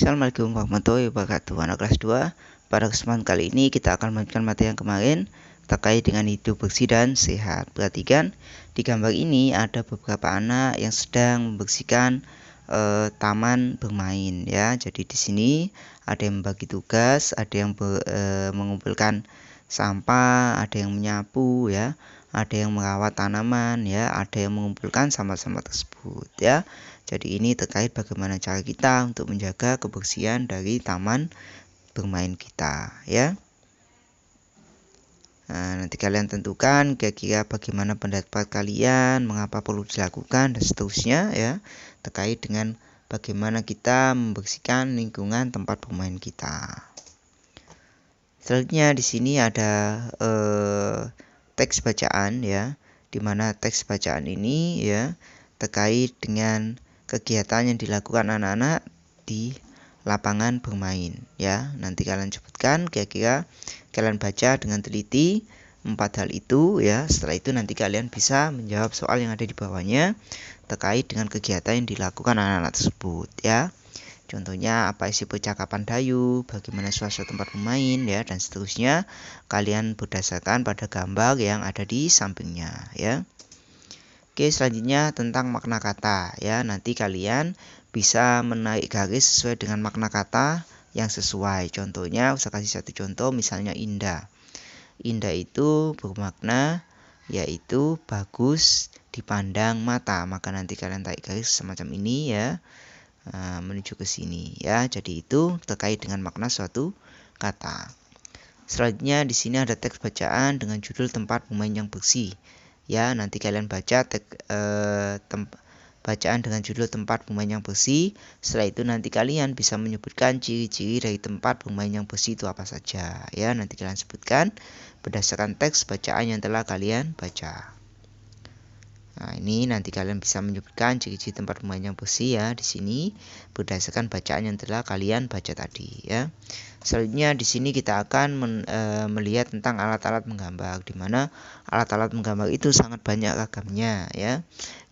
Assalamualaikum warahmatullahi wabarakatuh. Anak kelas 2, pada kesempatan kali ini kita akan melanjutkan materi yang kemarin terkait dengan hidup bersih dan sehat. Perhatikan, di gambar ini ada beberapa anak yang sedang membersihkan taman bermain ya. Jadi di sini ada yang membagi tugas, ada yang mengumpulkan sampah, ada yang menyapu ya, ada yang merawat tanaman ya, ada yang mengumpulkan sampah-sampah tersebut ya. Jadi ini terkait bagaimana cara kita untuk menjaga kebersihan dari taman bermain kita ya. Nah, nanti kalian tentukan kira-kira bagaimana pendapat kalian, mengapa perlu dilakukan dan seterusnya ya, terkait dengan bagaimana kita membersihkan lingkungan tempat bermain kita. Selanjutnya di sini ada teks bacaan ya, dimana teks bacaan ini ya terkait dengan kegiatan yang dilakukan anak-anak di lapangan bermain ya. Nanti kalian sebutkan kira-kira kalian baca dengan teliti 4 hal itu ya. Setelah itu nanti kalian bisa menjawab soal yang ada di bawahnya terkait dengan kegiatan yang dilakukan anak-anak tersebut ya. Contohnya apa isi percakapan Dayu, bagaimana suasana tempat bermain ya, dan seterusnya. Kalian berdasarkan pada gambar yang ada di sampingnya ya. Oke, selanjutnya tentang makna kata ya. Nanti kalian bisa menarik garis sesuai dengan makna kata yang sesuai. Contohnya, saya kasih satu contoh, misalnya indah. Indah itu bermakna yaitu bagus dipandang mata. Maka nanti kalian tarik garis semacam ini ya, menuju ke sini ya. Jadi itu terkait dengan makna suatu kata. Selanjutnya di sini ada teks bacaan dengan judul tempat bermain yang bersih. Ya, nanti kalian baca bacaan dengan judul tempat bermain yang bersih. Setelah itu nanti kalian bisa menyebutkan ciri-ciri dari tempat bermain yang bersih itu apa saja. Ya, nanti kalian sebutkan berdasarkan teks bacaan yang telah kalian baca. Nah, ini nanti kalian bisa menyebutkan ciri-ciri tempat bermain yang bersih ya di sini berdasarkan bacaan yang telah kalian baca tadi ya. Selanjutnya di sini kita akan melihat tentang alat-alat menggambar, di mana alat-alat menggambar itu sangat banyak ragamnya ya.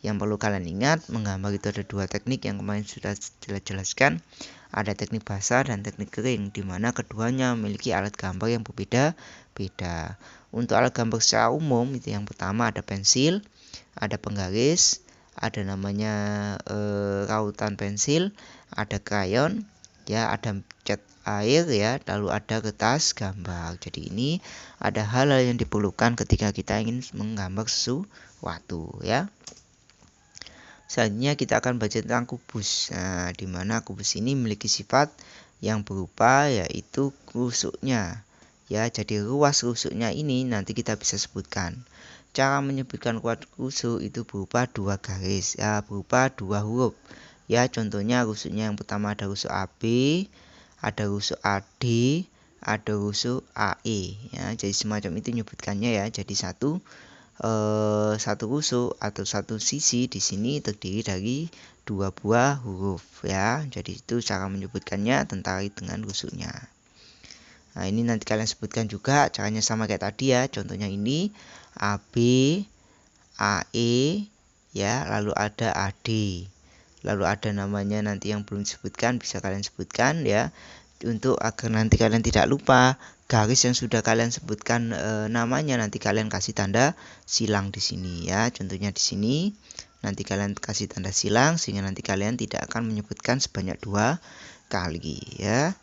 Yang perlu kalian ingat, menggambar itu ada dua teknik yang kemarin sudah jelaskan. Ada teknik basah dan teknik kering, di mana keduanya memiliki alat gambar yang berbeda-beda. Untuk alat gambar secara umum itu yang pertama ada pensil, ada penggaris, ada namanya rautan pensil, ada krayon, ya ada cat air ya, lalu ada kertas gambar. Jadi ini ada hal-hal yang diperlukan ketika kita ingin menggambar sesuatu ya. Selanjutnya kita akan baca tentang kubus. Nah, di mana kubus ini memiliki sifat yang berupa yaitu rusuknya. Ya, jadi ruas rusuknya ini nanti kita bisa sebutkan. Cara menyebutkan ruas rusuk itu berupa dua garis, ya, berupa dua huruf. Ya, contohnya rusuknya yang pertama ada rusuk AB, ada rusuk AD, ada rusuk AE. Ya, jadi semacam itu menyebutkannya ya. Jadi satu rusuk atau satu sisi di sini terdiri dari dua buah huruf ya. Jadi itu cara menyebutkannya terkait dengan rusuknya. Nah, ini nanti kalian sebutkan juga caranya sama kayak tadi ya. Contohnya ini AB, AE ya, lalu ada AD. Lalu ada namanya nanti yang belum disebutkan bisa kalian sebutkan ya. Untuk agar nanti kalian tidak lupa, garis yang sudah kalian sebutkan namanya nanti kalian kasih tanda silang di sini ya. Contohnya di sini nanti kalian kasih tanda silang sehingga nanti kalian tidak akan menyebutkan sebanyak 2 kali ya.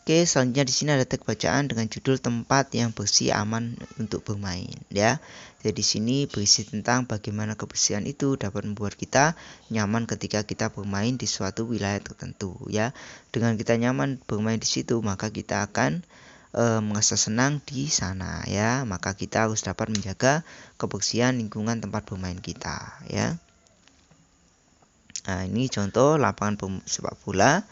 Oke, selanjutnya di sini ada teks bacaan dengan judul tempat yang bersih aman untuk bermain ya. Jadi di sini berisi tentang bagaimana kebersihan itu dapat membuat kita nyaman ketika kita bermain di suatu wilayah tertentu ya. Dengan kita nyaman bermain di situ, maka kita akan merasa senang di sana ya. Maka kita harus dapat menjaga kebersihan lingkungan tempat bermain kita ya. Nah, ini contoh lapangan sepak bola,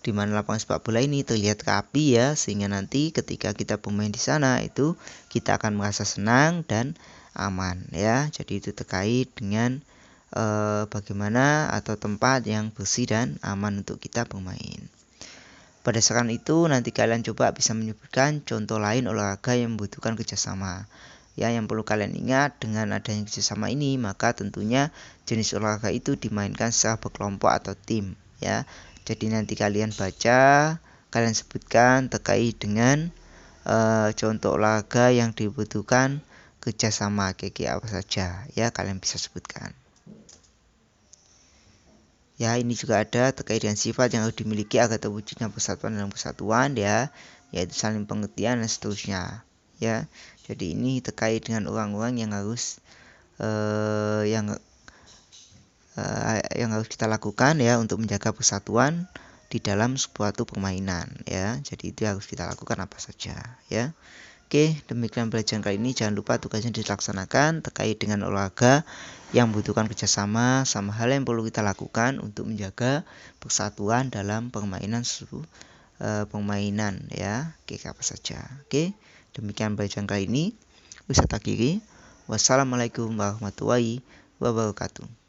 di mana lapangan sepak bola ini terlihat rapi ya, sehingga nanti ketika kita bermain di sana itu kita akan merasa senang dan aman ya. Jadi itu terkait dengan bagaimana atau tempat yang bersih dan aman untuk kita bermain. Berdasarkan itu nanti kalian coba bisa menyebutkan contoh lain olahraga yang membutuhkan kerjasama. Ya, yang perlu kalian ingat dengan adanya kerjasama ini, maka tentunya jenis olahraga itu dimainkan secara berkelompok atau tim. Ya, Jadi nanti kalian baca, kalian sebutkan terkait dengan contoh olahraga yang dibutuhkan kerjasama apa saja, ya kalian bisa sebutkan. Ya, ini juga ada terkait dengan sifat yang harus dimiliki agar terwujudnya persatuan dalam kesatuan, ya, yaitu saling pengertian dan seterusnya. Ya, jadi ini terkait dengan orang-orang yang harus yang harus kita lakukan, ya, untuk menjaga persatuan di dalam suatu permainan, ya. Jadi itu harus kita lakukan apa saja, ya. Oke, demikian pelajaran kali ini. Jangan lupa tugasnya dilaksanakan terkait dengan olahraga yang membutuhkan kerjasama, sama hal yang perlu kita lakukan untuk menjaga persatuan dalam permainan ya. Oke, apa saja. Oke, demikian pelajaran kali ini. Wisata kiri. Wassalamualaikum warahmatullahi wabarakatuh.